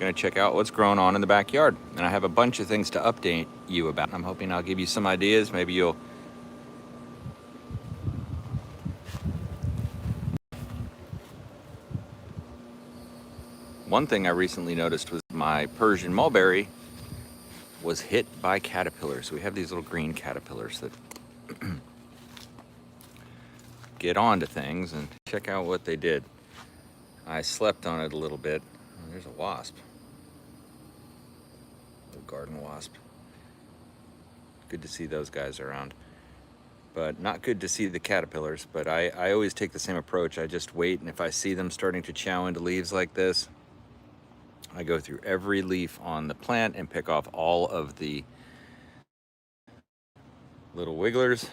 going to check out what's growing on in the backyard. And I have a bunch of things to update you about. I'm hoping I'll give you some ideas. Maybe you'll one thing I recently noticed was my Persian Mulberry was hit by caterpillars. We have these little green caterpillars that get onto things, and check out what they did. I slept on it a little bit. Oh, there's a wasp. Little garden wasp. Good to see those guys around. But not good to see the caterpillars. But I always take the same approach. I just wait, and if I see them starting to chow into leaves like this, I go through every leaf on the plant and pick off all of the little wigglers.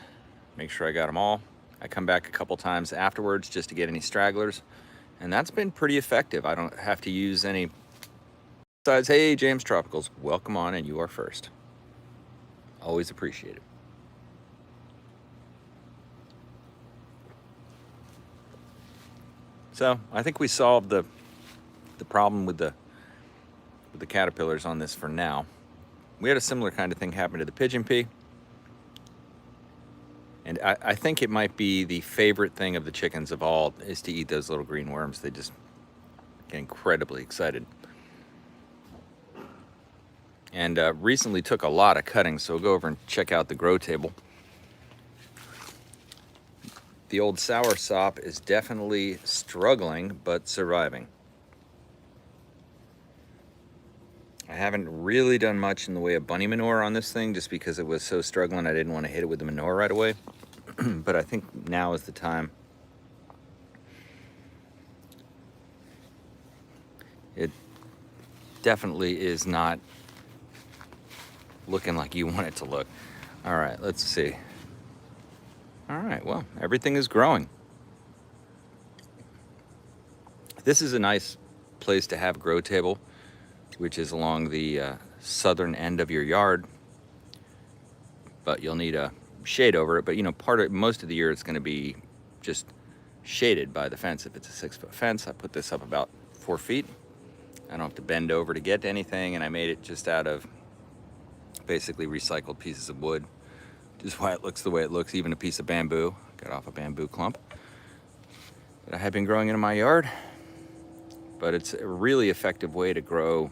Make sure I got them all. I come back a couple times afterwards just to get any stragglers. And that's been pretty effective. I don't have to use any besides, hey, James Tropicals, welcome on, and you are first. Always appreciate it. So I think we solved the problem with the caterpillars on this for now. We had a similar kind of thing happen to the pigeon pea. And I think it might be the favorite thing of the chickens of all is to eat those little green worms. They just get incredibly excited. And recently took a lot of cuttings, so we'll go over and check out the grow table. The old soursop is definitely struggling, but surviving. I haven't really done much in the way of bunny manure on this thing just because it was so struggling. I didn't want to hit it with the manure right away. But I think now is the time. It definitely is not looking like you want it to look. All right, let's see. All right, well, everything is growing. This is a nice place to have a grow table, which is along the southern end of your yard. But you'll need a shade over it. But you know, most of the year it's going to be just shaded by the fence. If it's a 6-foot fence, I put this up about 4 feet. I don't have to bend over to get to anything, and I made it just out of basically recycled pieces of wood. Just why it looks the way it looks. Even a piece of bamboo, got off a bamboo clump that I have been growing in my yard. But it's a really effective way to grow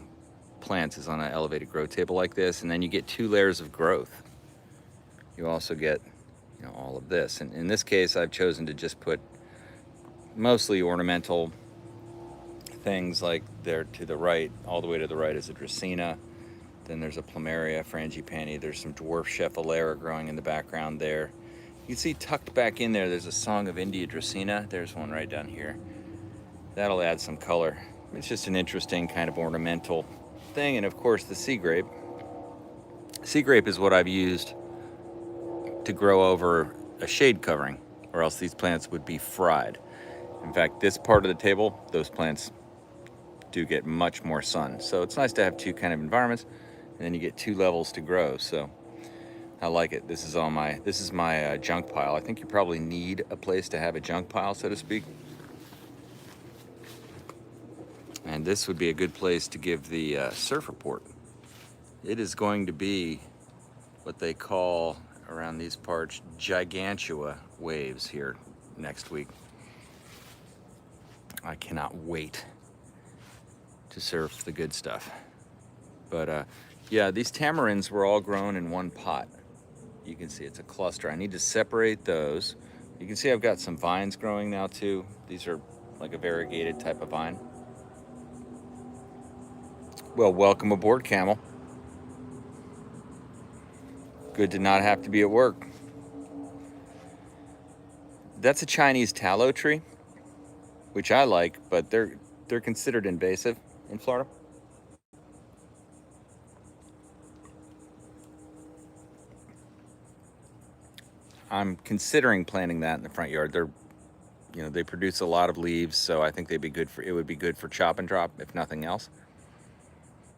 plants is on an elevated grow table like this, and then you get 2 layers of growth. You also get, you know, all of this. And in this case, I've chosen to just put mostly ornamental things, like there to the right, all the way to the right is a Dracaena. Then there's a Plumeria, Frangipani. There's some dwarf Scheffalera growing in the background there. You can see tucked back in there, there's a Song of India Dracaena. There's one right down here. That'll add some color. It's just an interesting kind of ornamental thing. And of course, the sea grape. Sea grape is what I've used to grow over a shade covering, or else these plants would be fried. In fact, this part of the table, those plants do get much more sun. So it's nice to have 2 kind of environments, and then you get 2 levels to grow. So I like it. This is my junk pile. I think you probably need a place to have a junk pile, so to speak. And this would be a good place to give the surf report. It is going to be what they call around these parts gigantua waves here next week. I cannot wait to surf the good stuff. But yeah, these tamarins were all grown in one pot. You can see it's a cluster. I need to separate those. You can see I've got some vines growing now too. These are like a variegated type of vine. Well, welcome aboard, Camel. Good to not have to be at work. That's a Chinese tallow tree, which I like, but they're considered invasive in Florida. I'm considering planting that in the front yard. They produce a lot of leaves, so I think it would be good for chop and drop, if nothing else.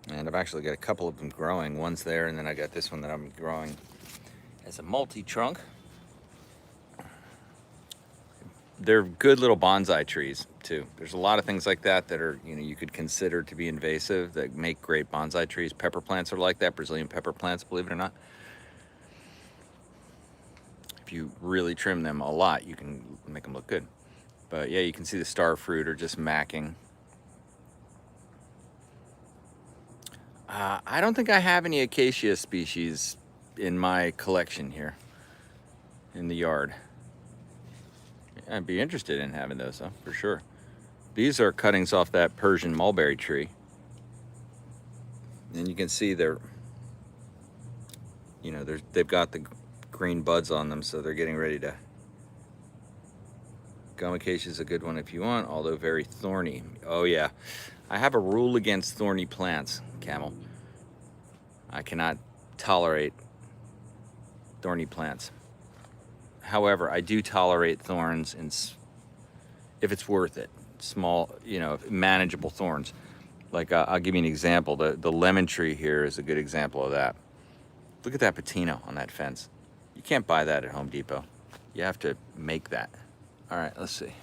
And I've actually got a couple of them growing. One's there, and then I got this one that I'm growing as a multi-trunk. they're good little bonsai trees too. There's a lot of things like that that are, you could consider to be invasive that make great bonsai trees. Pepper plants are like that, Brazilian pepper plants, believe it or not. If you really trim them a lot, you can make them look good. But yeah, you can see the star fruit are just macking. I don't think I have any acacia species in my collection here in the yard. I'd be interested in having those, though, for sure. These are cuttings off that Persian mulberry tree. And you can see they've got the green buds on them, so they're getting ready to. Gum acacia is a good one if you want, although very thorny. Oh yeah, I have a rule against thorny plants, Camel. I cannot tolerate thorny plants. However, I do tolerate thorns if it's worth it. Small, manageable thorns. Like I'll give you an example. The lemon tree here is a good example of that. Look at that patina on that fence. You can't buy that at Home Depot. You have to make that. All right, let's see.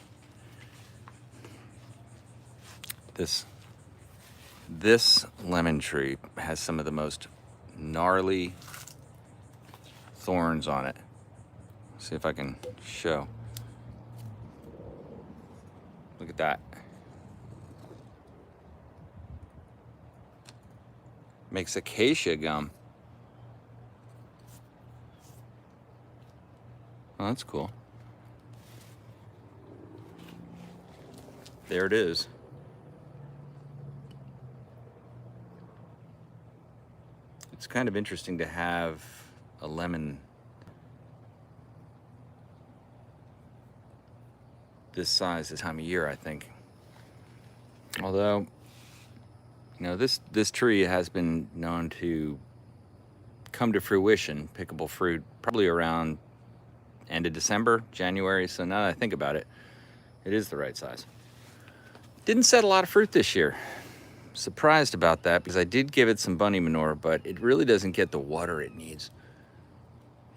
This lemon tree has some of the most gnarly thorns on it. See if I can show. Look at that. Makes acacia gum. Oh, that's cool. There it is. It's kind of interesting to have a lemon this size this time of year, I think. Although, this tree has been known to come to fruition, pickable fruit, probably around end of December, January. So now that I think about it, it is the right size. Didn't set a lot of fruit this year. Surprised about that because I did give it some bunny manure, but it really doesn't get the water it needs.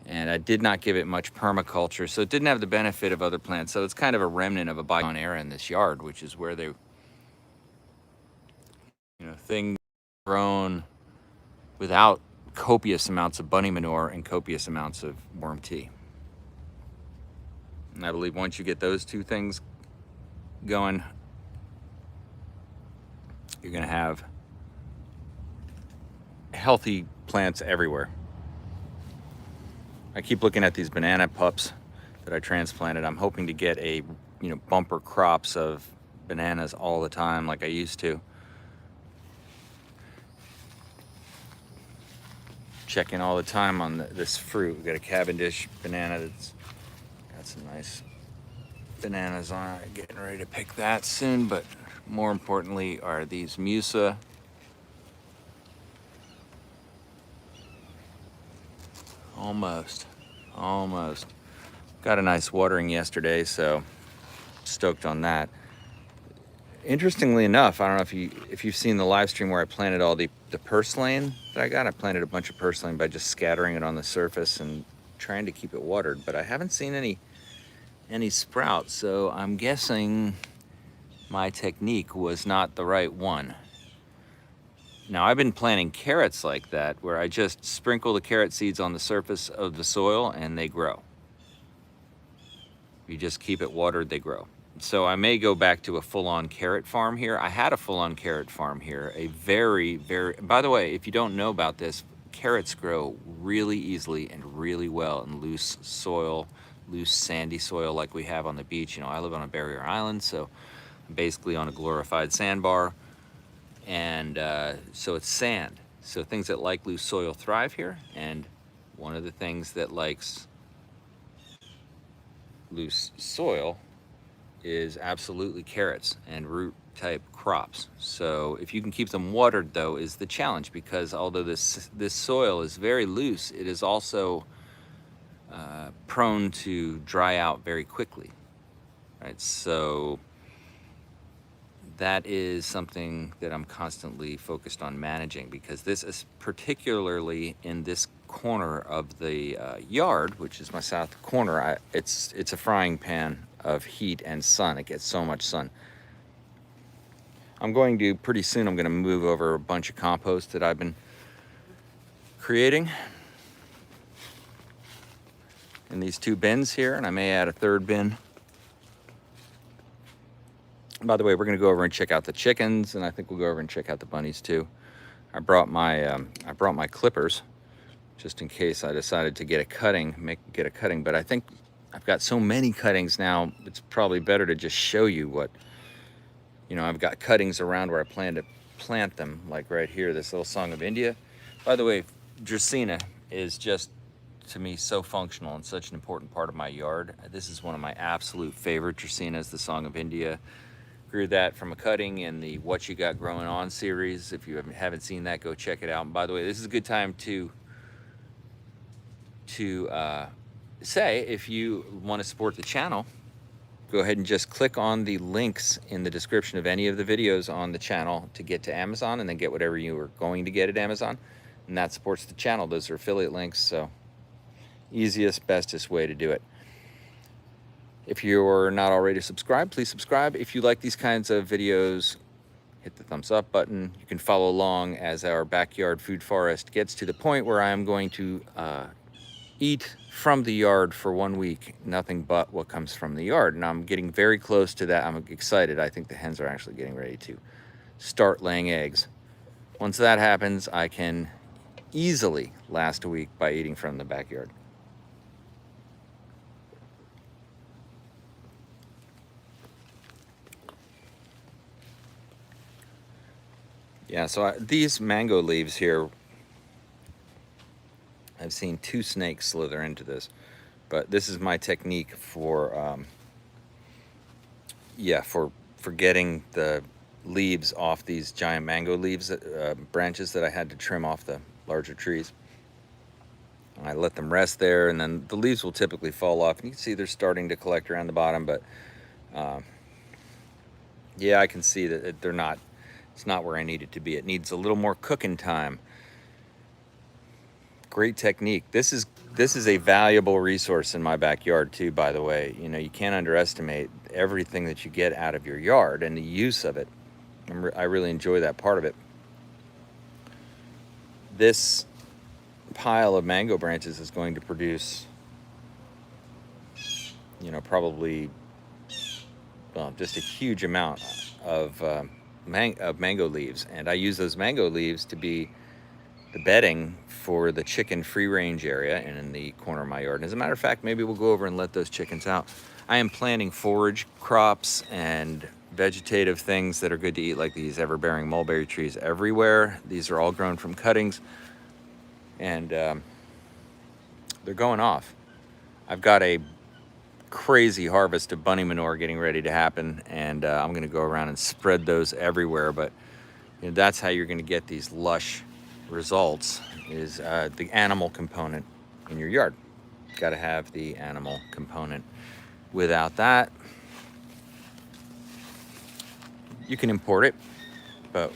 And I did not give it much permaculture, so it didn't have the benefit of other plants. So it's kind of a remnant of a bygone era in this yard, which is where they, things grown without copious amounts of bunny manure and copious amounts of worm tea. And I believe once you get those two things going, you're going to have healthy plants everywhere. I keep looking at these banana pups that I transplanted. I'm hoping to get bumper crops of bananas all the time like I used to. Checking all the time on this fruit. We've got a Cavendish banana that's got some nice bananas on it. Getting ready to pick that soon, but more importantly are these Musa. Almost. Got a nice watering yesterday, so stoked on that. Interestingly enough, I don't know if you've seen the live stream where I planted all the purslane that I got. I planted a bunch of purslane by just scattering it on the surface and trying to keep it watered, but I haven't seen any sprouts, so I'm guessing my technique was not the right one. Now, I've been planting carrots like that, where I just sprinkle the carrot seeds on the surface of the soil and they grow. You just keep it watered, they grow. So I may go back to a full-on carrot farm here. I had a full-on carrot farm here. A very, very, by the way, if you don't know about this, carrots grow really easily and really well in loose soil, loose sandy soil like we have on the beach. I live on a barrier island, so I'm basically on a glorified sandbar. And so it's sand. So things that like loose soil thrive here. And one of the things that likes loose soil is absolutely carrots and root type crops. So if you can keep them watered, though, is the challenge, because although this soil is very loose, it is also prone to dry out very quickly, right? So that is something that I'm constantly focused on managing, because this is particularly in this corner of the yard, which is my south corner. It's a frying pan of heat and sun. It gets so much sun. I'm going to, pretty soon, I'm going to move over a bunch of compost that I've been creating in these 2 bins here, and I may add a 3rd bin. By the way, we're going to go over and check out the chickens, and I think we'll go over and check out the bunnies too. I brought my clippers just in case I decided to get a cutting, but I think I've got so many cuttings now, it's probably better to just show you what, I've got cuttings around where I plan to plant them, like right here, this little Song of India. By the way, Dracaena is just, to me, so functional and such an important part of my yard. This is one of my absolute favorite Dracaenas, the Song of India. Grew that from a cutting in the What You Got Growing On series. If you haven't seen that, go check it out. And by the way, this is a good time to say, if you want to support the channel, go ahead and just click on the links in the description of any of the videos on the channel to get to Amazon, and then get whatever you are going to get at Amazon, and that supports the channel. Those are affiliate links, so easiest, bestest way to do it. If you're not already subscribed, please subscribe. If you like these kinds of videos, hit the thumbs up button. You can follow along as our backyard food forest gets to the point where I am going to eat from the yard for 1 week, nothing but what comes from the yard. And I'm getting very close to that. I'm excited. I think the hens are actually getting ready to start laying eggs. Once that happens, I can easily last a week by eating from the backyard. Yeah, so these mango leaves here, I've seen 2 snakes slither into this, but this is my technique for, for getting the leaves off these giant mango leaves, branches that I had to trim off the larger trees. I let them rest there, and then the leaves will typically fall off, and you can see they're starting to collect around the bottom, but yeah, I can see that they're not. It's not where I need it to be. It needs a little more cooking time. Great technique. This is a valuable resource in my backyard too, by the way. You can't underestimate everything that you get out of your yard and the use of it. I really enjoy that part of it. This pile of mango branches is going to produce, probably, well, just a huge amount of mango leaves, and I use those mango leaves to be the bedding for the chicken free range area and in the corner of my yard. And as a matter of fact, maybe we'll go over and let those chickens out. I am planting forage crops and vegetative things that are good to eat, like these ever-bearing mulberry trees everywhere. These are all grown from cuttings, and they're going off. I've got a crazy harvest of bunny manure getting ready to happen, and I'm going to go around and spread those everywhere. But that's how you're going to get these lush results, is the animal component in your yard. Got to have the animal component. Without that, you can import it, but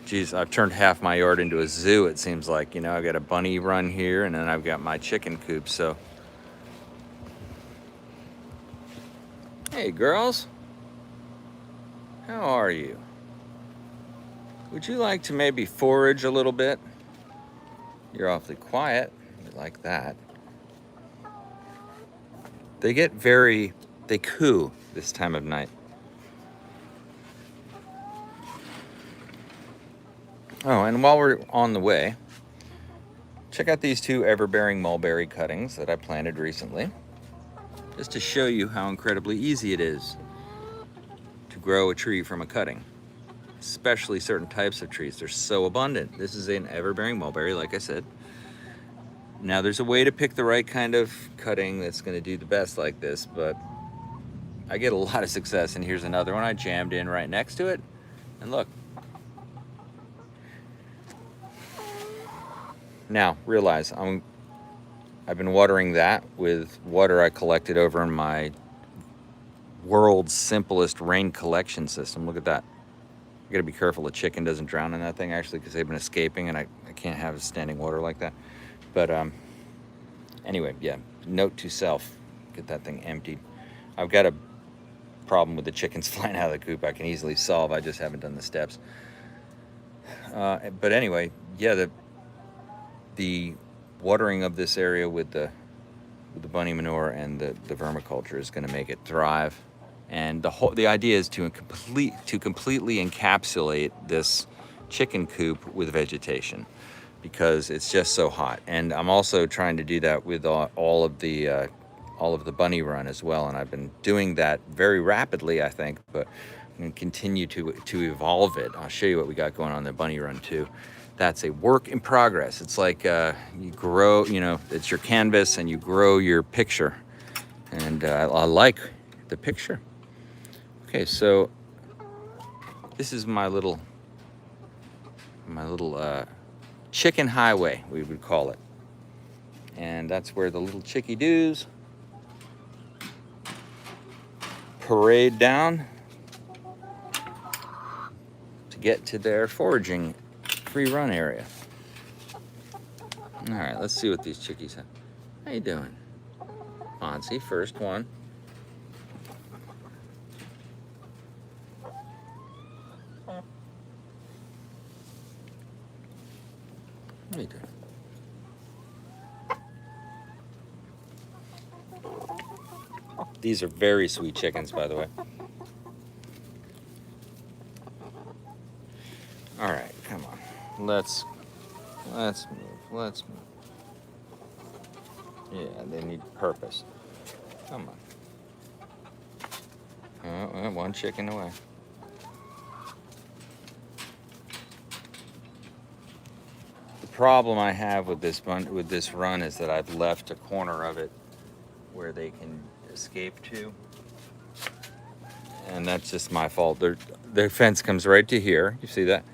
geez, I've turned half my yard into a zoo, it seems like. I've got a bunny run here, and then I've got my chicken coop. So hey girls, how are you? Would you like to maybe forage a little bit? You're awfully quiet. You like that. They coo this time of night. Oh, and while we're on the way, check out these 2 ever-bearing mulberry cuttings that I planted recently, just to show you how incredibly easy it is to grow a tree from a cutting, especially certain types of trees. They're so abundant. This is an ever-bearing mulberry, like I said. Now, there's a way to pick the right kind of cutting that's going to do the best like this, but I get a lot of success. And here's another one I jammed in right next to it, and look. Now, realize I've been watering that with water I collected over in my world's simplest rain collection system. Look at that. I gotta be careful the chicken doesn't drown in that thing, actually, because they've been escaping, and I can't have standing water like that. But anyway, yeah, note to self, get that thing emptied. I've got a problem with the chickens flying out of the coop I can easily solve. I just haven't done the steps. But anyway, yeah, the watering of this area with the bunny manure and the vermiculture is going to make it thrive. And the idea is to completely encapsulate this chicken coop with vegetation, because it's just so hot. And I'm also trying to do that with all of the bunny run as well. And I've been doing that very rapidly, I think, but I'm going to continue to evolve it. I'll show you what we got going on in the bunny run too. That's a work in progress. It's like you grow, it's your canvas and you grow your picture. And I like the picture. Okay, so this is my little chicken highway, we would call it. And that's where the little chickie-doos parade down to get to their foraging free run area. All right, let's see what these chickies have. How you doing? Fonzie, first one. How you doing? These are very sweet chickens, by the way. All right, come on. Let's move. Yeah, they need purpose. Come on. Oh, one chicken away. The problem I have with this run is that I've left a corner of it where they can escape to, and that's just my fault. Their fence comes right to here. You see that?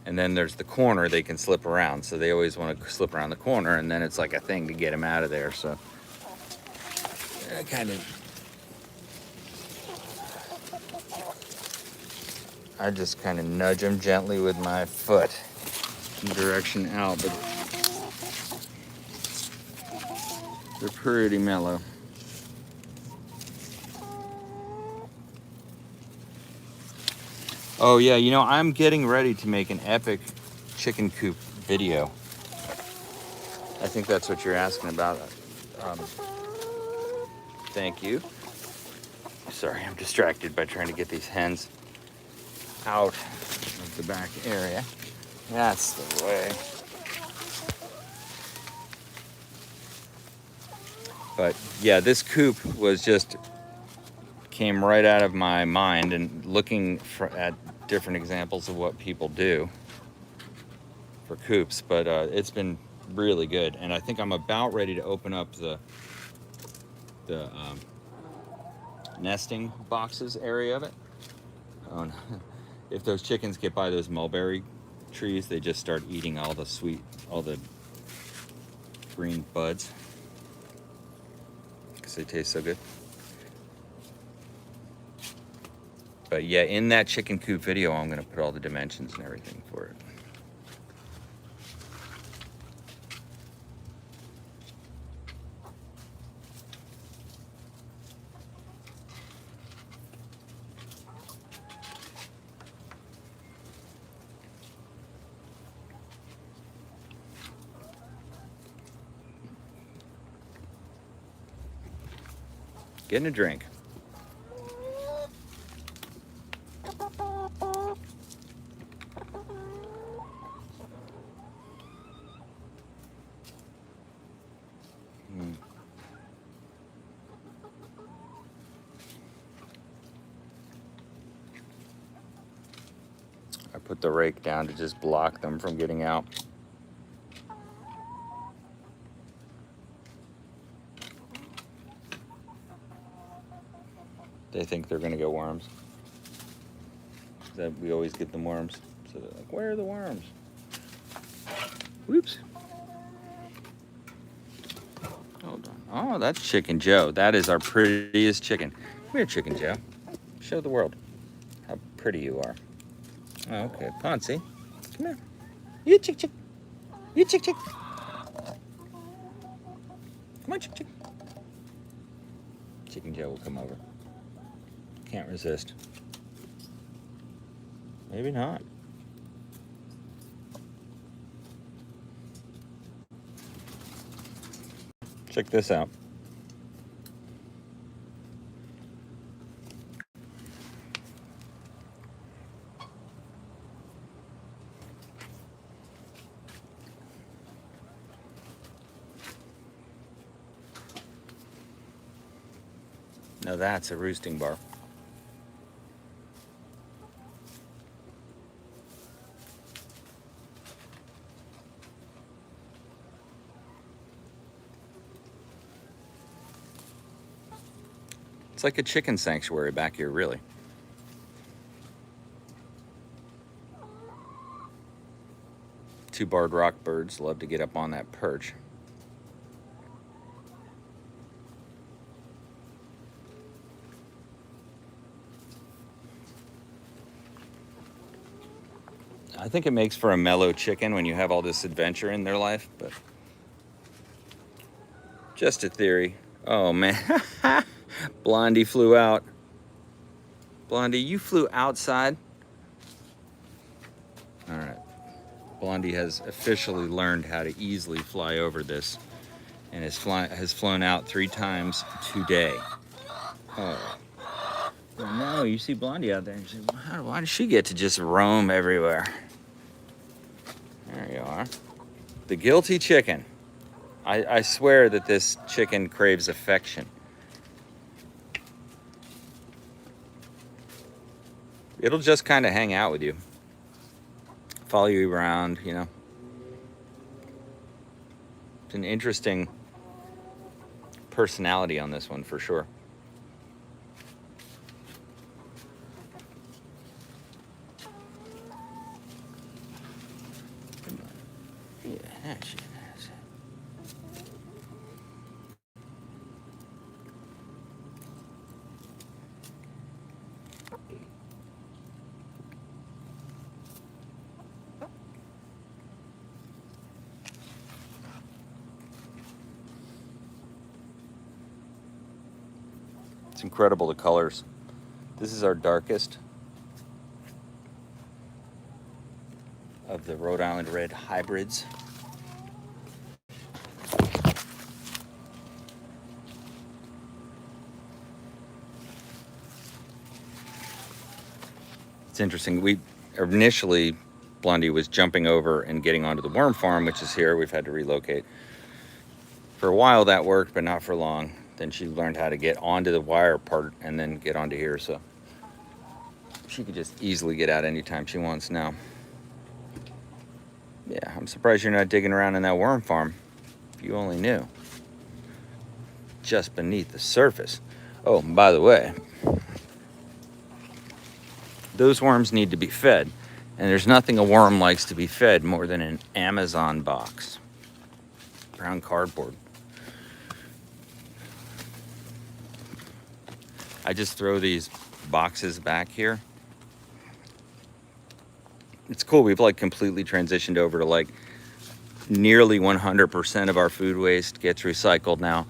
And then there's the corner they can slip around. So they always want to slip around the corner, and then it's like a thing to get them out of there. So I just kind of nudge them gently with my foot in direction out, but they're pretty mellow. Oh yeah, I'm getting ready to make an epic chicken coop video. I think that's what you're asking about. Thank you. Sorry, I'm distracted by trying to get these hens out of the back area. That's the way. But yeah, this coop came right out of my mind, and looking at different examples of what people do for coops, but it's been really good. And I think I'm about ready to open up the nesting boxes area of it. Oh, no. If those chickens get by those mulberry trees, they just start eating all the green buds because they taste so good. But yeah, in that chicken coop video, I'm gonna put all the dimensions and everything for it. Getting a drink. I put the rake down to just block them from getting out. They think they're gonna get worms. That we always get them worms. So they're like, where are the worms? Whoops. Hold on. Oh, that's Chicken Joe. That is our prettiest chicken. Come here, Chicken Joe. Show the world how pretty you are. Oh, okay, Poncy. Come here. You chick chick. You chick chick. Come on, chick chick. Chicken Joe will come over. Can't resist. Maybe not. Check this out. Now that's a roosting bar. It's like a chicken sanctuary back here, really. Two barred rock birds love to get up on that perch. I think it makes for a mellow chicken when you have all this adventure in their life, but just a theory. Oh man, Blondie flew out. Blondie, you flew outside? All right. Blondie has officially learned how to easily fly over this and has flown out 3 times today. Oh. Well, no, you see Blondie out there and you say, why does she get to just roam everywhere? There you are. The guilty chicken. I swear that this chicken craves affection. It'll just kind of hang out with you. Follow you around, you know. It's an interesting personality on this one for sure. Yeah, there she is. It's incredible, the colors. This is our darkest of the Rhode Island Red hybrids. It's interesting. We initially, Blondie was jumping over and getting onto the worm farm, which is here. We've had to relocate. For a while that worked, but not for long. Then she learned how to get onto the wire part and then get onto here, so she could just easily get out anytime she wants now. Yeah, I'm surprised you're not digging around in that worm farm. If you only knew. Just beneath the surface. Oh, and by the way, those worms need to be fed. And there's nothing a worm likes to be fed more than an Amazon box. Brown cardboard. I just throw these boxes back here. It's cool. We've like completely transitioned over to like nearly 100% of our food waste gets recycled now.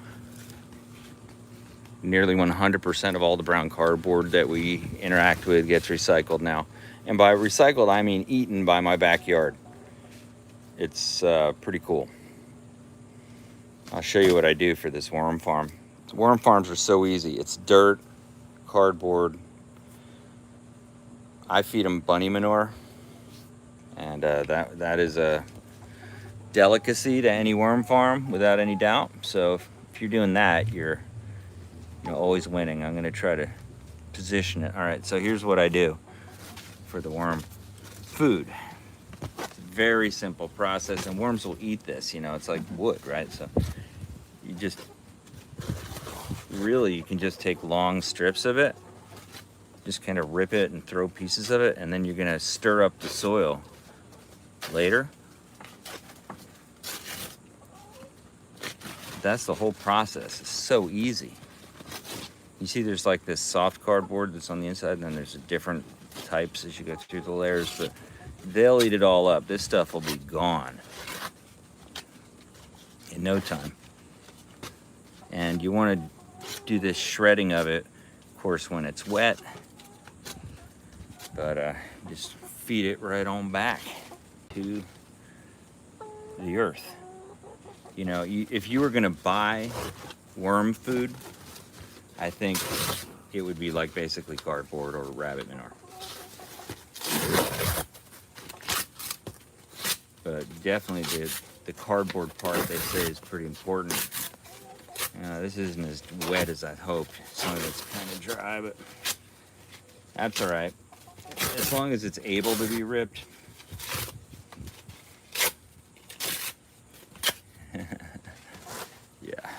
Nearly 100% of all the brown cardboard that we interact with gets recycled now. And by recycled, I mean eaten by my backyard. It's pretty cool. I'll show you what I do for this worm farm. Worm farms are so easy. It's dirt, cardboard. I feed them bunny manure, and that is a delicacy to any worm farm without any doubt. So if you're doing that, you're always winning. I'm going to try to position it. All right, so here's what I do for the worm food. It's a very simple process, and worms will eat this. It's like wood, right? So you just really, you can just take long strips of it, just kind of rip it and throw pieces of it, and then you're gonna stir up the soil later. That's the whole process. It's so easy. You see there's like this soft cardboard that's on the inside, and then there's different types as you go through the layers, but they'll eat it all up. This stuff will be gone in no time. And you want to do this shredding of it, of course, when it's wet. But just feed it right on back to the earth. You know, if you were gonna buy worm food, I think it would be like basically cardboard or rabbit manure. But definitely the cardboard part, they say, is pretty important. This isn't as wet as I'd hoped. Some of it's kind of dry, but that's all right. As long as it's able to be ripped. Yeah.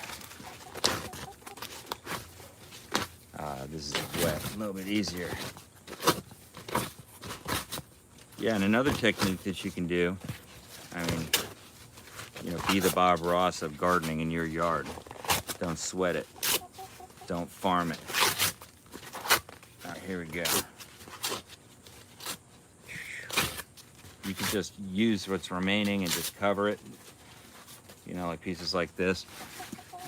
This is wet, a little bit easier. Yeah, and another technique that you can do, I mean, you know, be the Bob Ross of gardening in your yard. Don't sweat it. Don't farm it. All right, here we go. You can just use what's remaining and just cover it. You know, like pieces like this.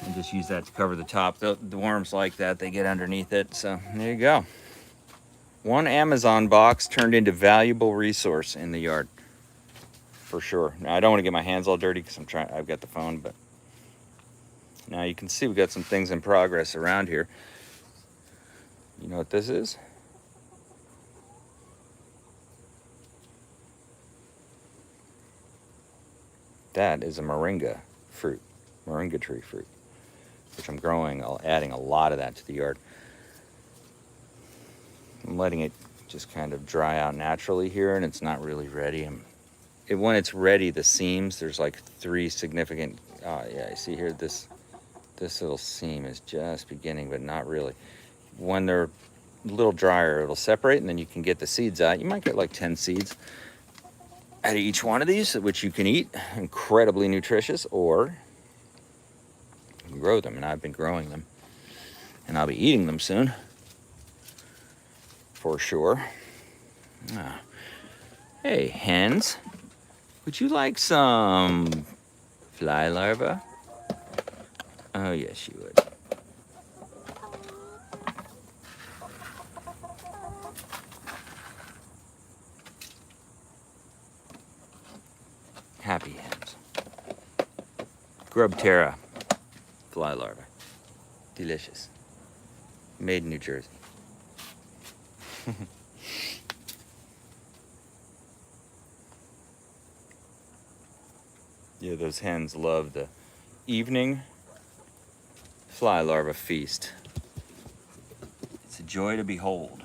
And just use that to cover the top. The worms like that, they get underneath it. So there you go. One Amazon box turned into valuable resource in the yard. For sure. Now, I don't want to get my hands all dirty because I've got the phone, but now you can see we got some things in progress around here. You know what this is? That is a moringa fruit, moringa tree fruit, which I'm growing, adding a lot of that to the yard. I'm letting it just kind of dry out naturally here, and it's not really ready. When it's ready, the seams, there's like 3 significant, yeah, you see here, this little seam is just beginning, but not really. When they're a little drier, it'll separate, and then you can get the seeds out. You might get like 10 seeds out of each one of these, which you can eat, incredibly nutritious, or you can grow them, and I've been growing them, and I'll be eating them soon, for sure. Hey, hens, would you like some fly larvae? Oh, yes, you would. Happy hens. Grub Terra fly larvae. Delicious. Made in New Jersey. Yeah, those hens love the evening fly larva feast. It's a joy to behold.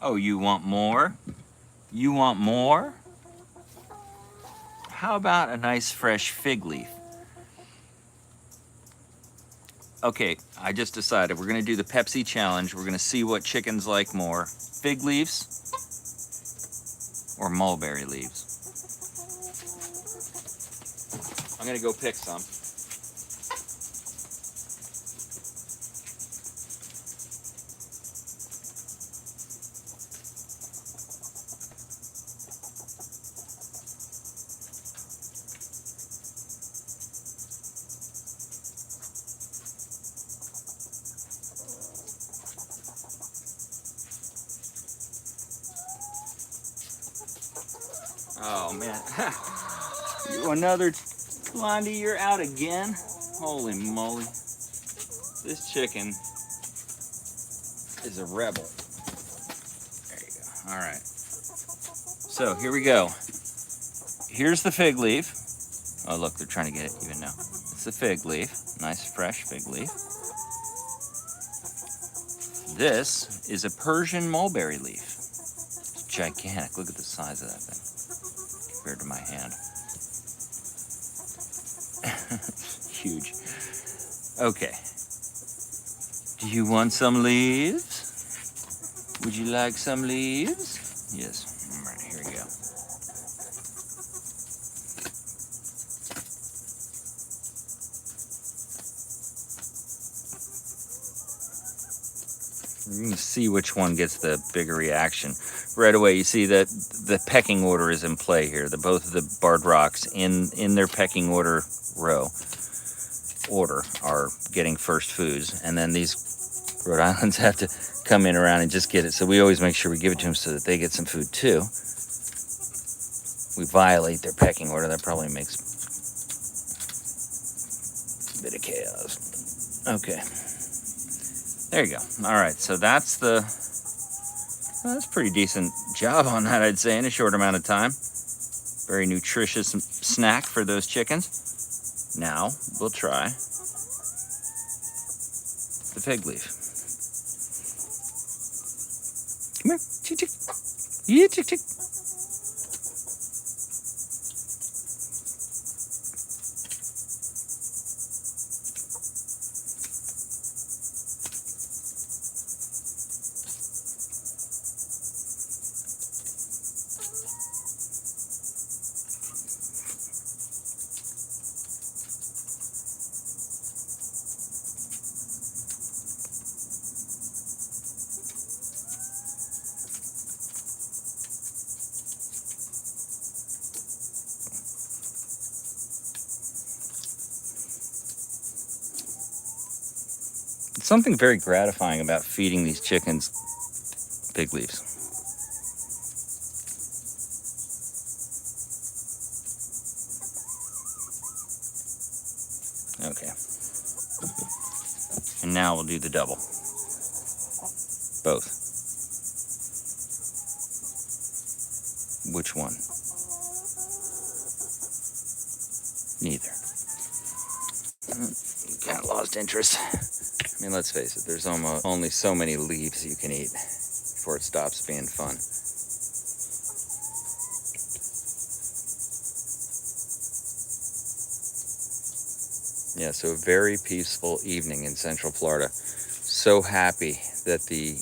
Oh, you want more? You want more? How about a nice fresh fig leaf? Okay, I just decided we're gonna do the Pepsi challenge. We're gonna see what chickens like more, fig leaves or mulberry leaves. I'm gonna go pick some. Oh man, another Blondie, you're out again? Holy moly. This chicken is a rebel. There you go, all right. So here we go. Here's the fig leaf. Oh look, they're trying to get it even now. It's the fig leaf, nice fresh fig leaf. This is a Persian mulberry leaf. It's gigantic, look at the size of that thing compared to my hand. Huge. Okay. Do you want some leaves? Would you like some leaves? Yes. All right, here we go. You're going to see which one gets the bigger reaction. Right away, you see that the pecking order is in play here. Both of the barred rocks in their pecking order are getting first foods. And then these Rhode Islands have to come in around and just get it. So we always make sure we give it to them so that they get some food too. We violate their pecking order. That probably makes a bit of chaos. Okay. There you go. All right, so that's a pretty decent job on that, I'd say, in a short amount of time. Very nutritious snack for those chickens. Now we'll try the fig leaf. Come here, chick chick. Yeah, chick chick. Something very gratifying about feeding these chickens fig leaves. Okay. And now we'll do the double. Both. Which one? Neither. Kind of lost interest. I mean, let's face it, there's almost only so many leaves you can eat before it stops being fun. Yeah, so a very peaceful evening in Central Florida. So happy that the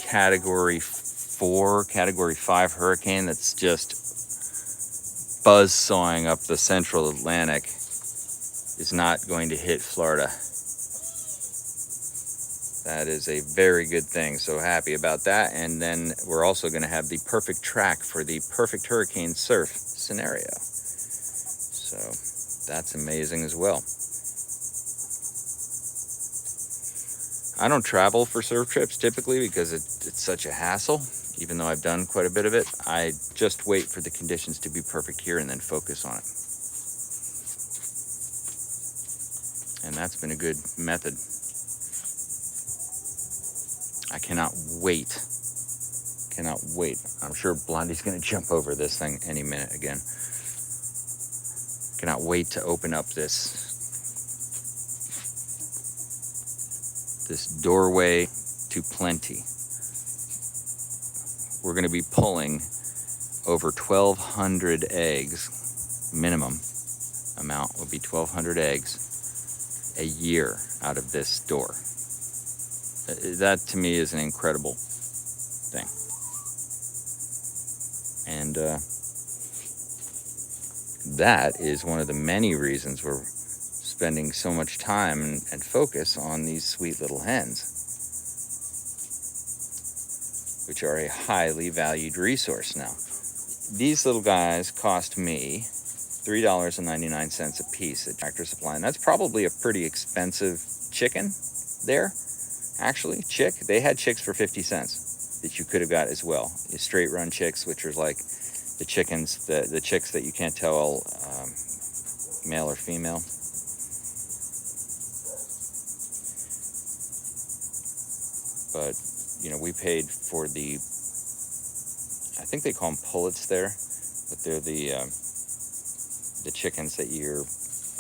Category 4, Category 5 hurricane that's just buzzsawing up the central Atlantic is not going to hit Florida. That is a very good thing. So happy about that. And then we're also going to have the perfect track for the perfect hurricane surf scenario. So that's amazing as well. I don't travel for surf trips typically because it's such a hassle. Even though I've done quite a bit of it, I just wait for the conditions to be perfect here and then focus on it. And that's been a good method. I cannot wait. I'm sure Blondie's going to jump over this thing any minute again. Cannot wait to open up this doorway to plenty. We're going to be pulling over 1,200 eggs. Minimum amount will be 1,200 eggs a year out of this door. That to me is an incredible thing. And that is one of the many reasons we're spending so much time and focus on these sweet little hens, which are a highly valued resource now. These little guys cost me $3.99 a piece at Tractor Supply, and that's probably a pretty expensive chicken there. Actually, they had chicks for 50 cents that you could have got as well. The straight run chicks, which are like the chickens, the chicks that you can't tell male or female. But, we paid for I think they call them pullets there, but they're the chickens that you're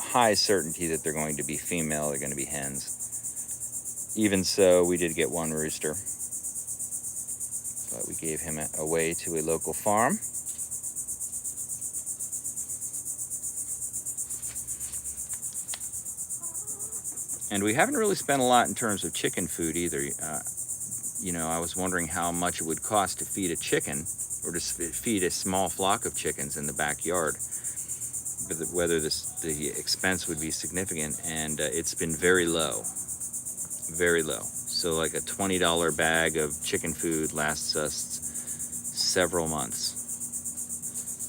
high certainty that they're going to be female, they're going to be hens. Even so, we did get one rooster, but we gave him away to a local farm. And we haven't really spent a lot in terms of chicken food either. You know, I was wondering how much it would cost to feed a chicken, or to feed a small flock of chickens in the backyard, whether the expense would be significant, and it's been very low, very low. So like a $20 bag of chicken food lasts us several months.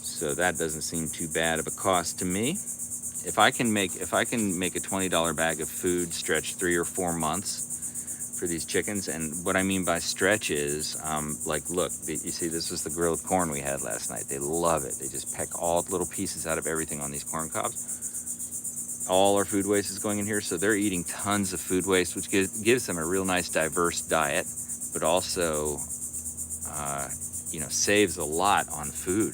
So that doesn't seem too bad of a cost to me. If I can make a $20 bag of food stretch 3 or 4 months for these chickens, and what I mean by stretch is, like, look, you see, this was the grilled corn we had last night. They love it. They just peck all little pieces out of everything on these corn cobs. All our food waste is going in here, so they're eating tons of food waste, which gives them a real nice diverse diet, but also, you know, saves a lot on food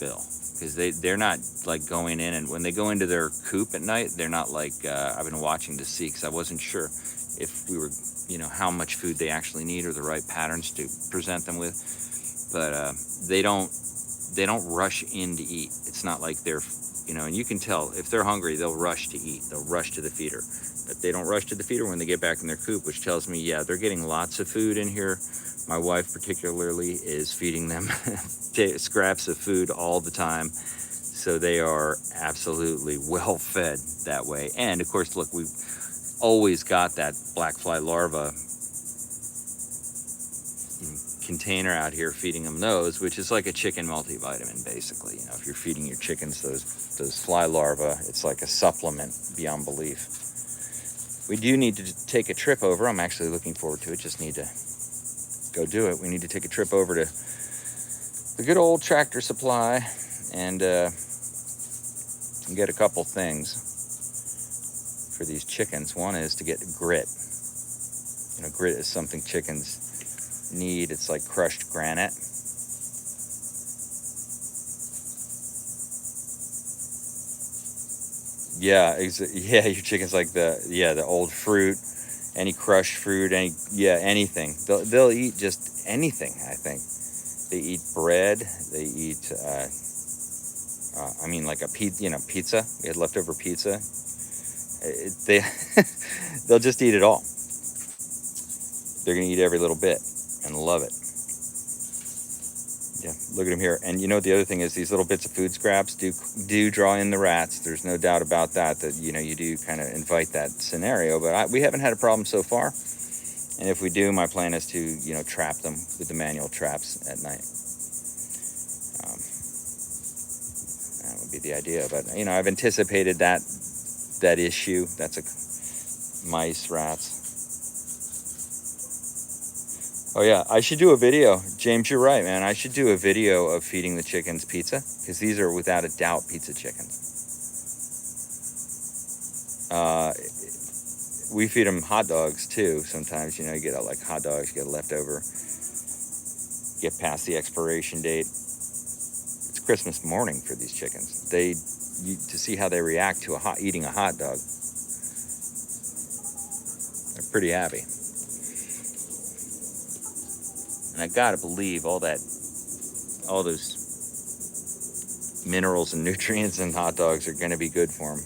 bill, because they're not like going in, and when they go into their coop at night, they're not like, I've been watching to see, because I wasn't sure if we were, you know, how much food they actually need or the right patterns to present them with, but they don't rush in to eat. It's not like they're, you know, and you can tell if they're hungry, they'll rush to eat, they'll rush to the feeder, but they don't rush to the feeder when they get back in their coop, which tells me, yeah, they're getting lots of food in here. My wife particularly is feeding them scraps of food all the time, so they are absolutely well fed that way. And of course, look, we've always got that black fly larva container out here feeding them those, which is like a chicken multivitamin, basically. You know, if you're feeding your chickens those fly larvae, it's like a supplement beyond belief. We do need to take a trip over. I'm actually looking forward to it. Just need to go do it. We need to take a trip over to the good old Tractor Supply and get a couple things for these chickens. One is to get grit. You know, grit is something chickens need. It's like crushed granite. Yeah, your chicken's like the old fruit, any crushed fruit, anything. They'll eat just anything, I think. They eat bread, they eat like pizza. We had leftover pizza. They'll just eat it all. They're gonna eat every little bit and love it. Yeah, look at them here. And you know, the other thing is, these little bits of food scraps do draw in the rats. There's no doubt about that, you know, you do kind of invite that scenario, but we haven't had a problem so far. And if we do, my plan is to, you know, trap them with the manual traps at night. That would be the idea. But, you know, I've anticipated that issue. That's mice, rats. Oh yeah, I should do a video. James, you're right, man. I should do a video of feeding the chickens pizza, because these are without a doubt pizza chickens. We feed them hot dogs too. Sometimes, you know, you get like hot dogs, you get a leftover, get past the expiration date. It's Christmas morning for these chickens. To see how they react to eating a hot dog. They're pretty happy. And I gotta believe all those minerals and nutrients in hot dogs are gonna be good for them.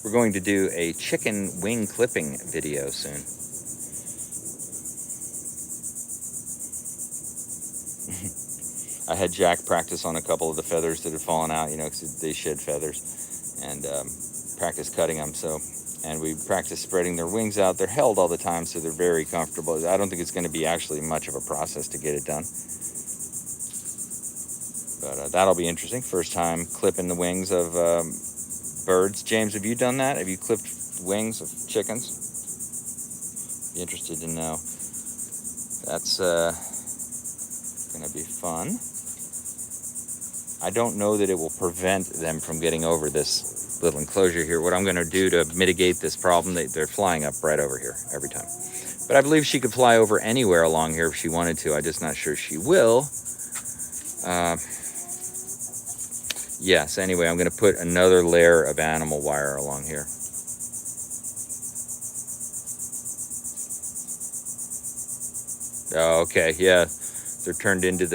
We're going to do a chicken wing clipping video soon. I had Jack practice on a couple of the feathers that had fallen out, you know, because they shed feathers, and practice cutting them. And we practice spreading their wings out. They're held all the time, so they're very comfortable. I don't think it's going to be actually much of a process to get it done. But that'll be interesting. First time clipping the wings of birds. James, have you done that? Have you clipped wings of chickens? Be interested to know. That's going to be fun. I don't know that it will prevent them from getting over this little enclosure here. What I'm going to do to mitigate this problem, they're flying up right over here every time. But I believe she could fly over anywhere along here if she wanted to. I'm just not sure she will. Yes, anyway, I'm going to put another layer of animal wire along here. Oh, okay, yeah. They're turned into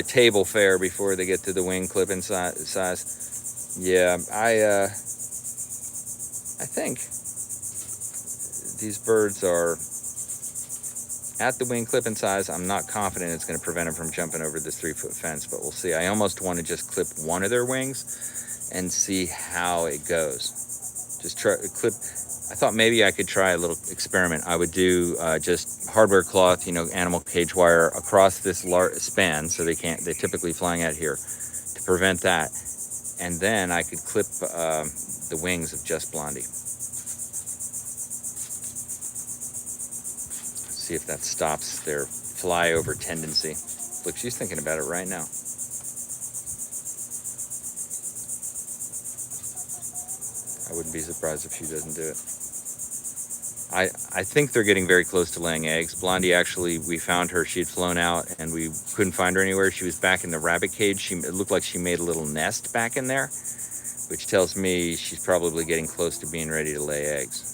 table fare before they get to the wing clipping size. Yeah, I think these birds are at the wing clipping size. I'm not confident it's going to prevent them from jumping over this 3-foot fence, but we'll see. I almost want to just clip one of their wings and see how it goes. Just try clip. I thought maybe I could try a little experiment. I would do just hardware cloth, animal cage wire across this span, so they're typically flying out here, to prevent that. And then I could clip the wings of just Blondie. See if that stops their flyover tendency. Look, she's thinking about it right now. I wouldn't be surprised if she doesn't do it. I think they're getting very close to laying eggs. Blondie, actually, we found her. She had flown out and we couldn't find her anywhere. She was back in the rabbit cage. It looked like she made a little nest back in there, which tells me she's probably getting close to being ready to lay eggs.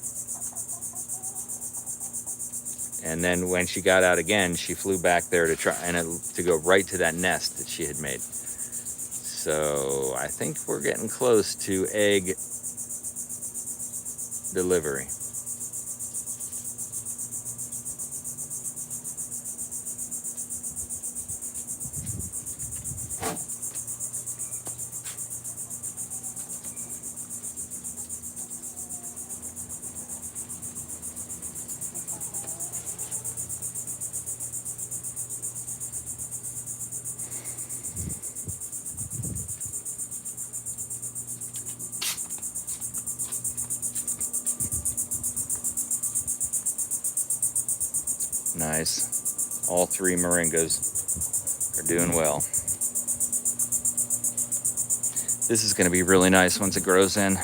And then when she got out again, she flew back there to go right to that nest that she had made. So I think we're getting close to egg delivery. Nice. All 3 moringas are doing well. This is going to be really nice once it grows in.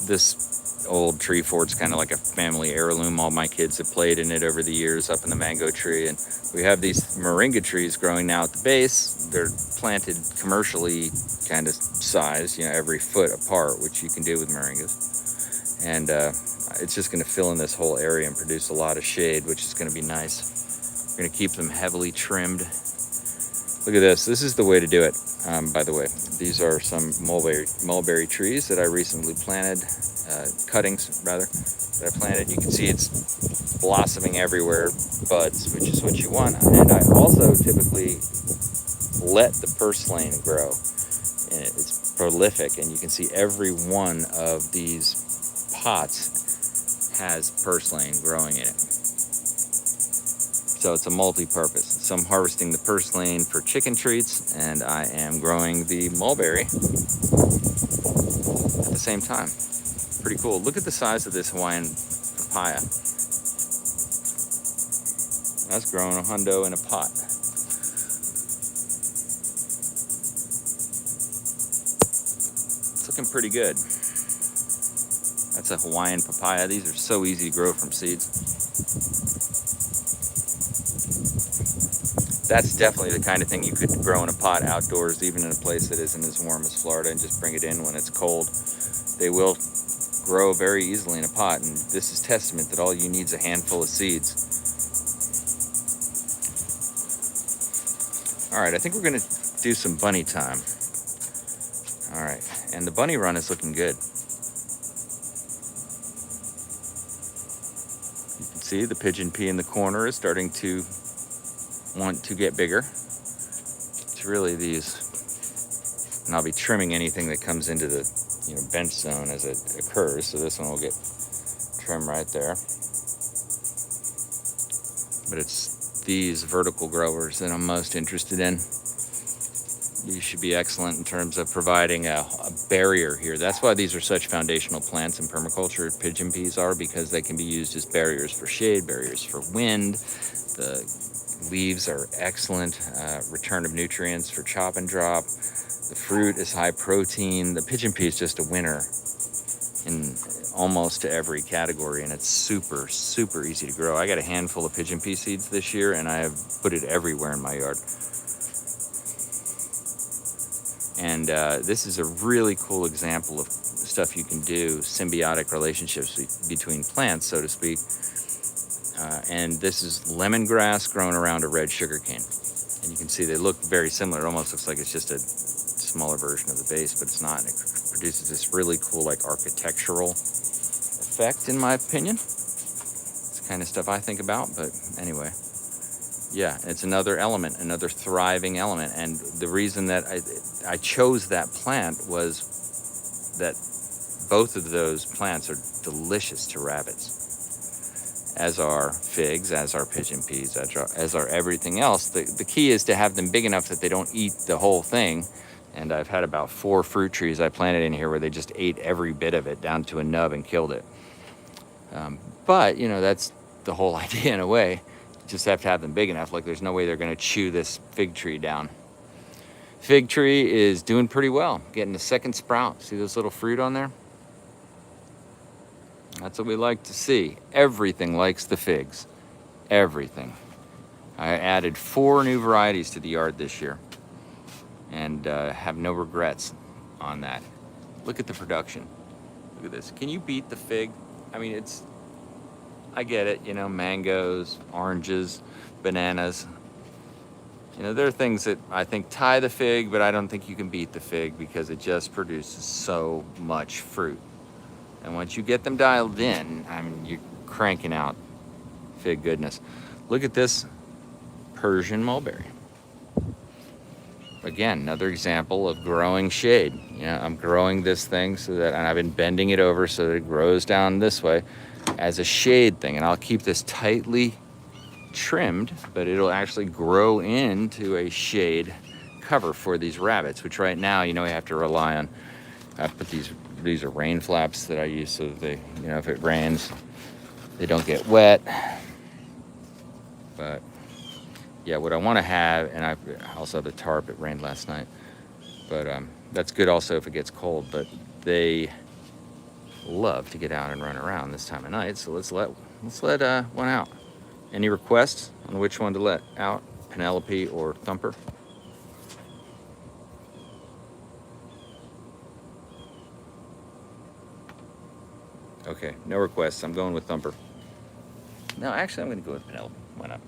This old tree fort's kind of like a family heirloom. All my kids have played in it over the years up in the mango tree. And we have these moringa trees growing now at the base. They're planted commercially kind of size, every foot apart, which you can do with moringas. And it's just going to fill in this whole area and produce a lot of shade, which is going to be nice. We're going to keep them heavily trimmed. Look at this. This is the way to do it, by the way. These are some mulberry trees that I recently planted, cuttings rather, that I planted. You can see it's blossoming everywhere, buds, which is what you want. And I also typically let the purslane grow. And it's prolific, and you can see every one of these pots has purslane growing in it. So it's a multi-purpose. So I'm harvesting the purslane for chicken treats, and I am growing the mulberry at the same time. Pretty cool. Look at the size of this Hawaiian papaya. That's growing a hundo in a pot. It's looking pretty good. That's a Hawaiian papaya. These are so easy to grow from seeds. That's definitely the kind of thing you could grow in a pot outdoors, even in a place that isn't as warm as Florida, and just bring it in when it's cold. They will grow very easily in a pot, and this is testament that all you need is a handful of seeds. All right, I think we're going to do some bunny time. All right, and the bunny run is looking good. You can see the pigeon pea in the corner is starting to want to get bigger. It's really these, and I'll be trimming anything that comes into the bench zone as it occurs. So this one will get trimmed right there. But it's these vertical growers that I'm most interested in. These should be excellent in terms of providing a barrier here. That's why these are such foundational plants in permaculture. Pigeon peas are, because they can be used as barriers for shade, barriers for wind. The leaves are excellent return of nutrients for chop and drop. The fruit is high protein. The pigeon pea is just a winner in almost every category, and it's super, super easy to grow. I got a handful of pigeon pea seeds this year, and I have put it everywhere in my yard. And this is a really cool example of stuff you can do, symbiotic relationships between plants, so to speak. And this is lemongrass growing around a red sugar cane. And you can see they look very similar. It almost looks like it's just a smaller version of the base, but it's not. And it produces this really cool, like, architectural effect, in my opinion. It's the kind of stuff I think about, but anyway. Yeah, it's another element, another thriving element. And the reason that I chose that plant was that both of those plants are delicious to rabbits, as are figs, as are pigeon peas, as are everything else. The key is to have them big enough that they don't eat the whole thing. And I've had about 4 fruit trees I planted in here where they just ate every bit of it down to a nub and killed it. But, you know, that's the whole idea in a way. You just have to have them big enough. Like, there's no way they're going to chew this fig tree down. Fig tree is doing pretty well, getting the second sprout. See those little fruit on there? That's what we like to see. Everything likes the figs. Everything. I added 4 new varieties to the yard this year, and have no regrets on that. Look at the production. Look at this. Can you beat the fig? I mean, I get it, you know, mangoes, oranges, bananas. You know, there are things that I think tie the fig, but I don't think you can beat the fig because it just produces so much fruit. And once you get them dialed in, I mean, you're cranking out fig goodness. Look at this Persian mulberry. Again, another example of growing shade. You know, I'm growing this thing so that, and I've been bending it over so that it grows down this way as a shade thing. And I'll keep this tightly trimmed, but it'll actually grow into a shade cover for these rabbits, which right now, you know, we have to rely on. I put these are rain flaps that I use so that they, you know, if it rains, they don't get wet. But yeah, what I want to have, and I also have a tarp. It rained last night, but that's good also if it gets cold. But they love to get out and run around this time of night, so let's let one out. Any requests on which one to let out, Penelope or Thumper? Okay, no requests. I'm going with Thumper. No, actually, I'm going to go with Penelope. Why not?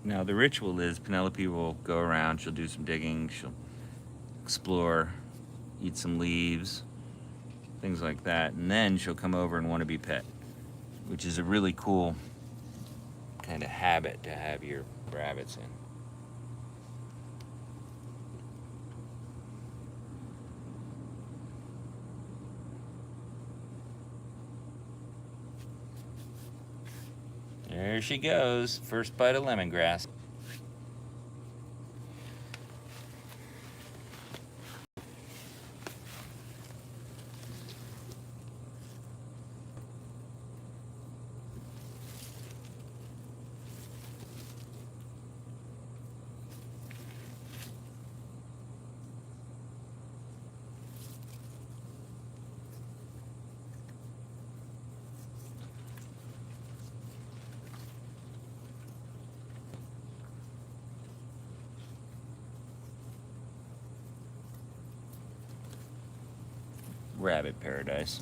Now the ritual is Penelope will go around, she'll do some digging, she'll explore, eat some leaves, things like that, and then she'll come over and want to be pet, which is a really cool kind of habit to have your rabbits in. There she goes, first bite of lemongrass. Rabbit paradise.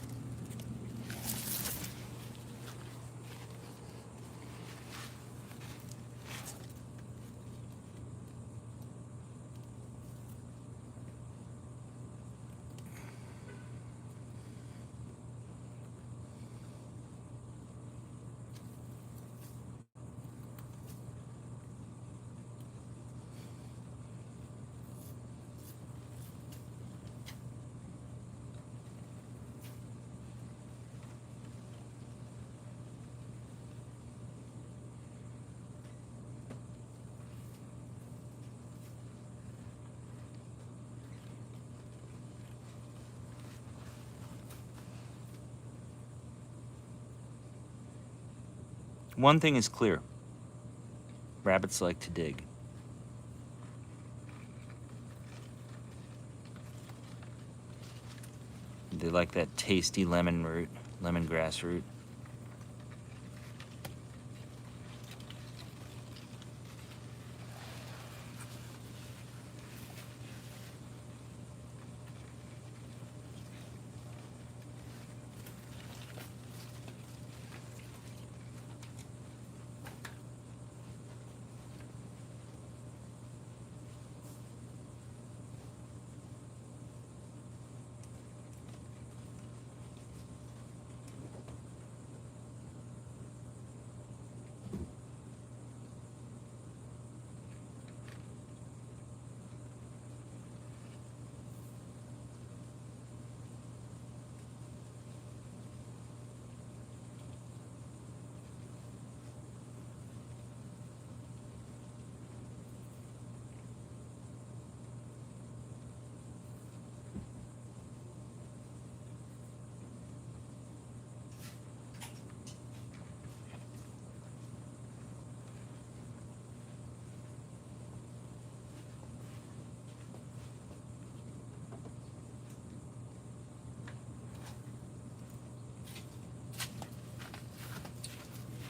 One thing is clear. Rabbits like to dig. They like that tasty lemongrass root.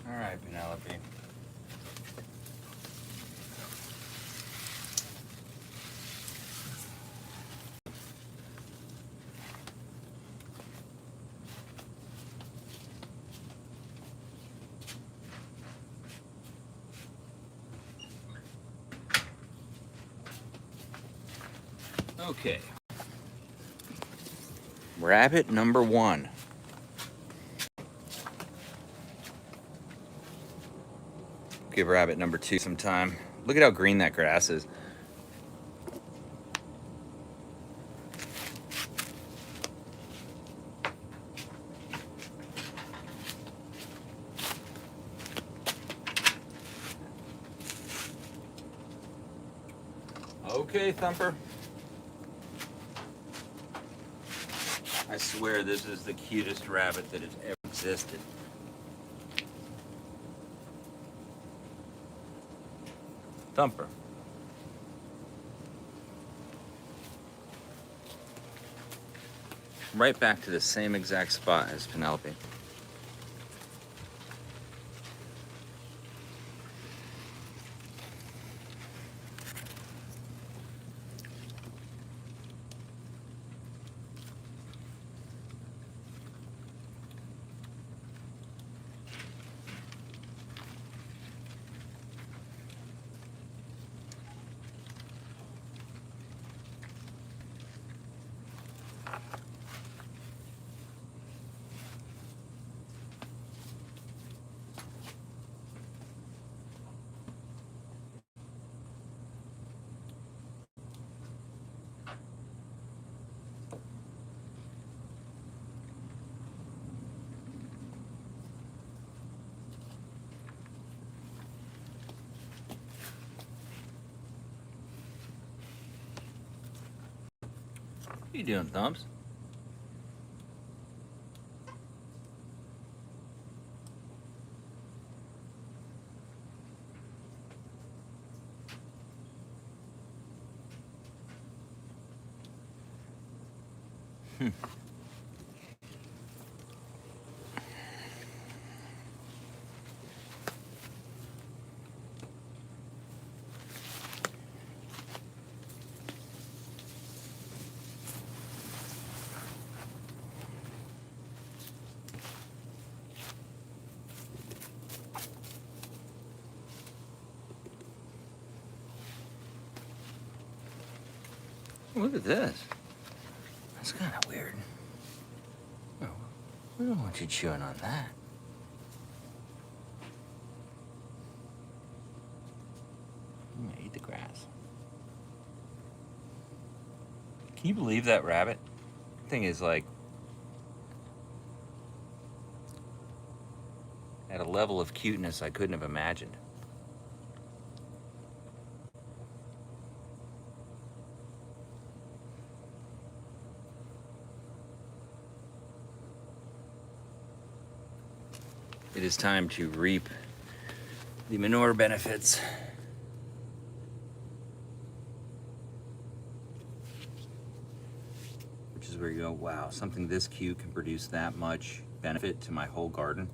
All right, Penelope. Okay. Rabbit number 1. Give rabbit number 2 some time. Look at how green that grass is. Okay, Thumper. I swear this is the cutest rabbit that has ever existed. Thumper. Right back to the same exact spot as Penelope. What are you doing, Thumbs? Look at this. That's kind of weird. Oh, we don't want you chewing on that. I'm gonna eat the grass. Can you believe that rabbit? Thing is like at a level of cuteness I couldn't have imagined. It is time to reap the manure benefits. Which is where you go, wow, something this cute can produce that much benefit to my whole garden.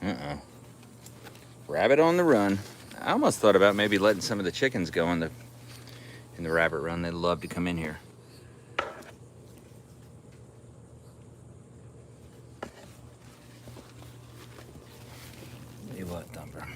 Uh-oh. Rabbit on the run. I almost thought about maybe letting some of the chickens go in the rabbit run. They love to come in here. Tell you what, Thumper.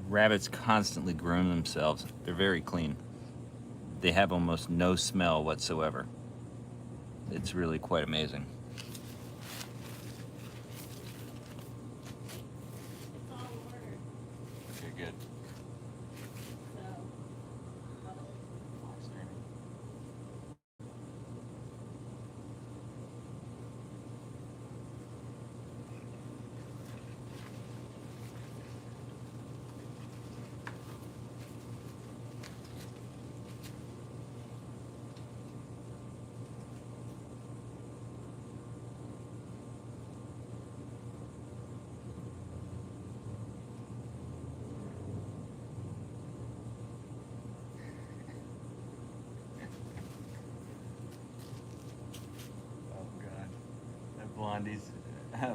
Rabbits constantly groom themselves. They're very clean. They have almost no smell whatsoever. It's really quite amazing. Okay, good.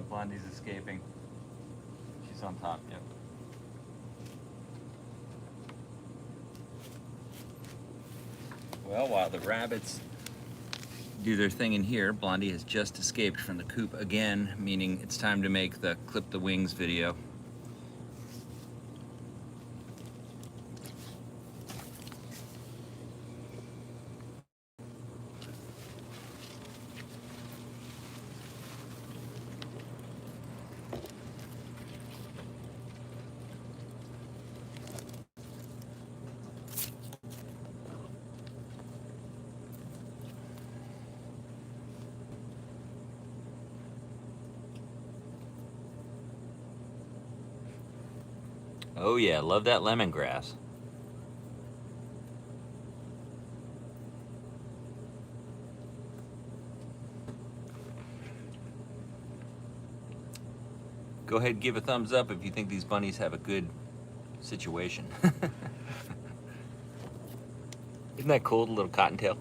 Blondie's escaping. She's on top, yep. Well, while the rabbits do their thing in here, Blondie has just escaped from the coop again, meaning it's time to make the clip the wings video. Oh yeah, love that lemongrass. Go ahead and give a thumbs up if you think these bunnies have a good situation. Isn't that cool, the little cottontail?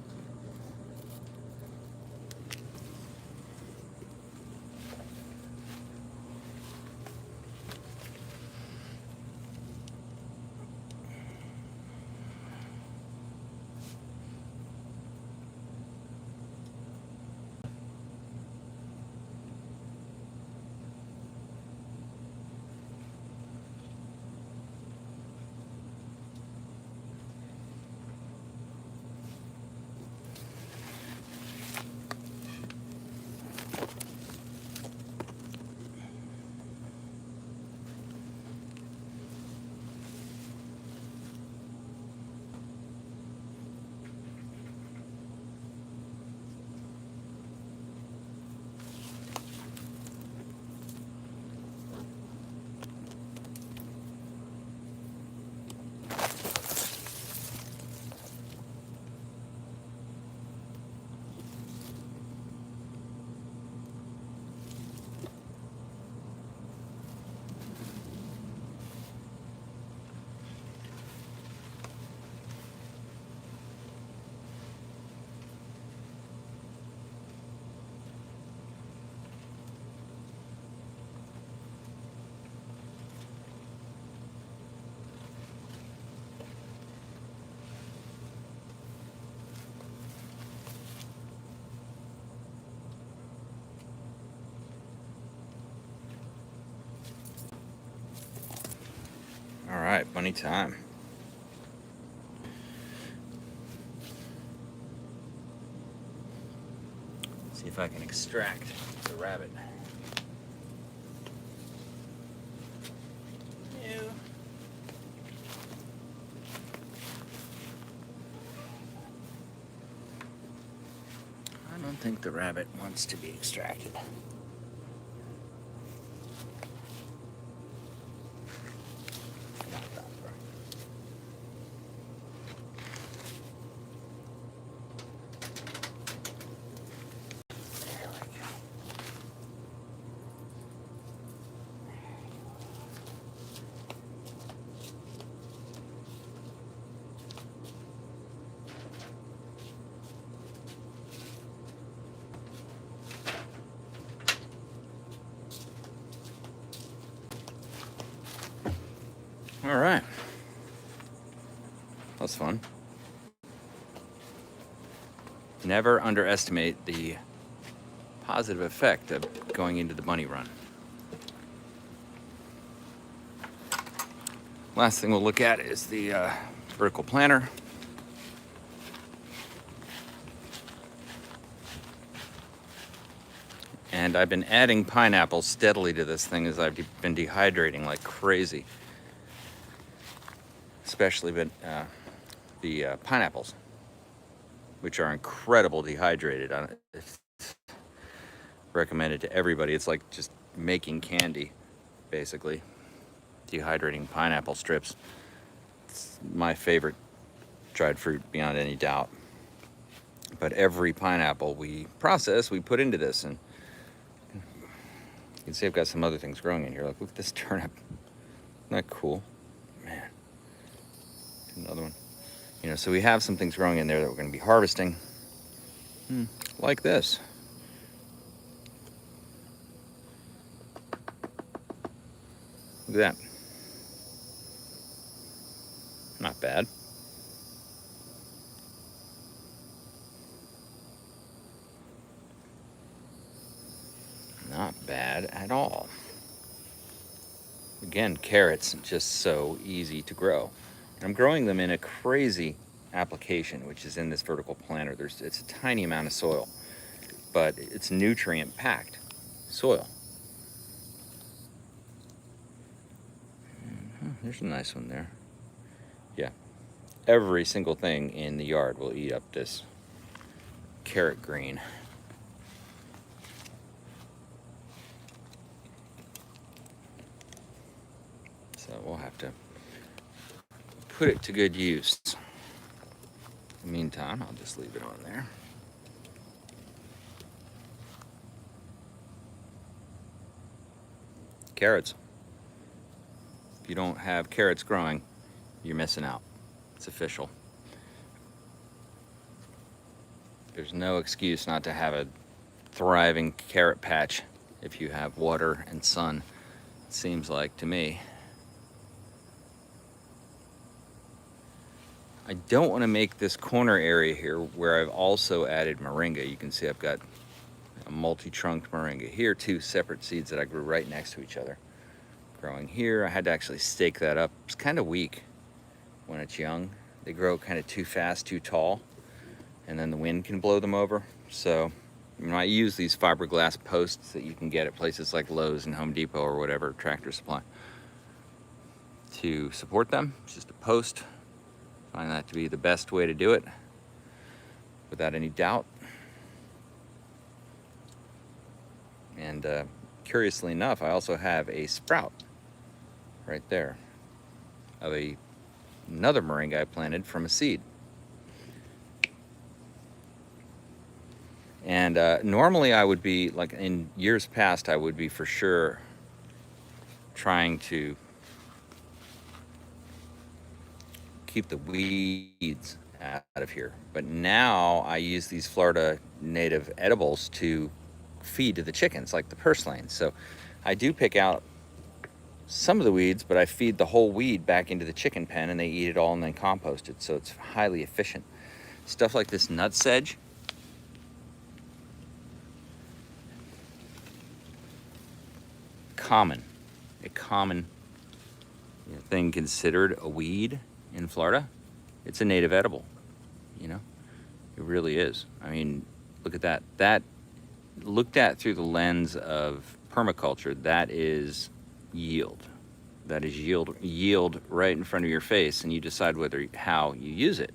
right, bunny time. See if I can extract the rabbit. Ew. I don't think the rabbit wants to be extracted. All right. That's fun. Never underestimate the positive effect of going into the bunny run. Last thing we'll look at is the vertical planter. And I've been adding pineapples steadily to this thing as I've been dehydrating like crazy. Especially the pineapples, which are incredible dehydrated. It's recommended to everybody. It's like just making candy, basically. Dehydrating pineapple strips. It's my favorite dried fruit beyond any doubt. But every pineapple we process, we put into this. And you can see I've got some other things growing in here. Like, look at this turnip. Isn't that cool? Man. Another one. You know, so we have some things growing in there that we're going to be harvesting. Like this. Look at that. Not bad. Not bad at all. Again, carrots, just so easy to grow. And I'm growing them in a crazy application, which is in this vertical planter. It's a tiny amount of soil, but it's nutrient packed soil. There's a nice one there. Yeah, every single thing in the yard will eat up this carrot green. So we'll have to put it to good use. In the meantime, I'll just leave it on there. Carrots. If you don't have carrots growing, you're missing out. It's official. There's no excuse not to have a thriving carrot patch if you have water and sun, it seems like to me. I don't want to make this corner area here where I've also added moringa. You can see I've got a multi-trunked moringa here, two separate seeds that I grew right next to each other. Growing here, I had to actually stake that up. It's kind of weak when it's young. They grow kind of too fast, too tall, and then the wind can blow them over. So, you know, I use these fiberglass posts that you can get at places like Lowe's and Home Depot or whatever, Tractor Supply, to support them. It's just a post. I find that to be the best way to do it, without any doubt. And curiously enough, I also have a sprout right there of another moringa I planted from a seed. And normally I would be, like in years past, I would be for sure trying to keep the weeds out of here. But now I use these Florida native edibles to feed to the chickens, like the purslane. So I do pick out some of the weeds, but I feed the whole weed back into the chicken pen and they eat it all and then compost it. So it's highly efficient. Stuff like this nutsedge, a common thing considered a weed in Florida, it's a native edible, you know? It really is. I mean, look at that. That, looked at through the lens of permaculture, that is yield. That is yield right in front of your face, and you decide how you use it.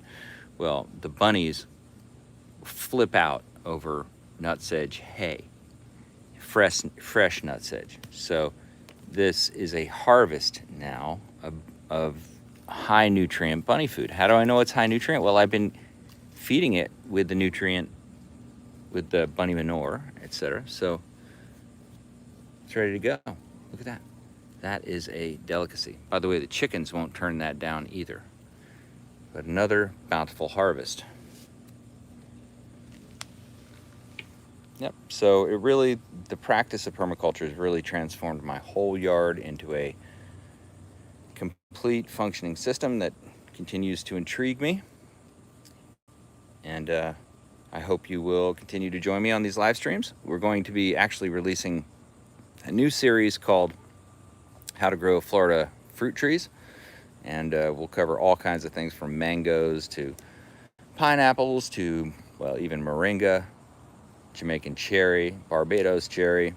Well, the bunnies flip out over nutsedge hay, fresh nutsedge. So this is a harvest now of high nutrient bunny food. How do I know it's high nutrient? Well, I've been feeding it with the nutrient, with the bunny manure, etc. So it's ready to go. Look at that. That is a delicacy. By the way, the chickens won't turn that down either. But another bountiful harvest. Yep, so the practice of permaculture has really transformed my whole yard into a complete functioning system that continues to intrigue me. And I hope you will continue to join me on these live streams. We're going to be actually releasing a new series called How to Grow Florida Fruit Trees. And we'll cover all kinds of things from mangoes to pineapples to, well, even moringa, Jamaican cherry, Barbados cherry,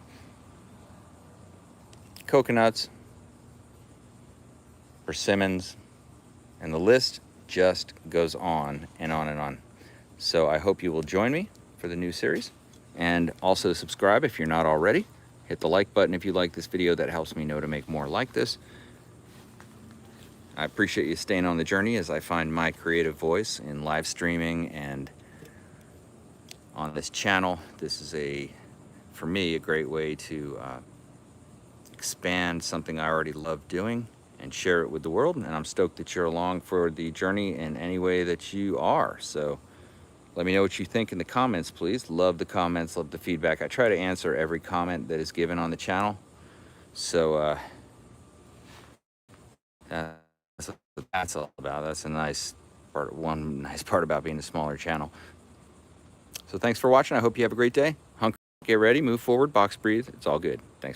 coconuts, persimmons, and the list just goes on and on and on. So I hope you will join me for the new series, and also subscribe if you're not already. Hit the like button if you like this video. That helps me know to make more like this. I appreciate you staying on the journey as I find my creative voice in live streaming and on this channel. This is for me, a great way to expand something I already love doing and share it with the world. And I'm stoked that you're along for the journey in any way that you are. So let me know what you think in the comments, please. Love the comments, love the feedback. I try to answer every comment that is given on the channel. So that's what that's all about. That's one nice part about being a smaller channel. So thanks for watching. I hope you have a great day. Hunker, get ready, move forward, box breathe. It's all good. Thanks.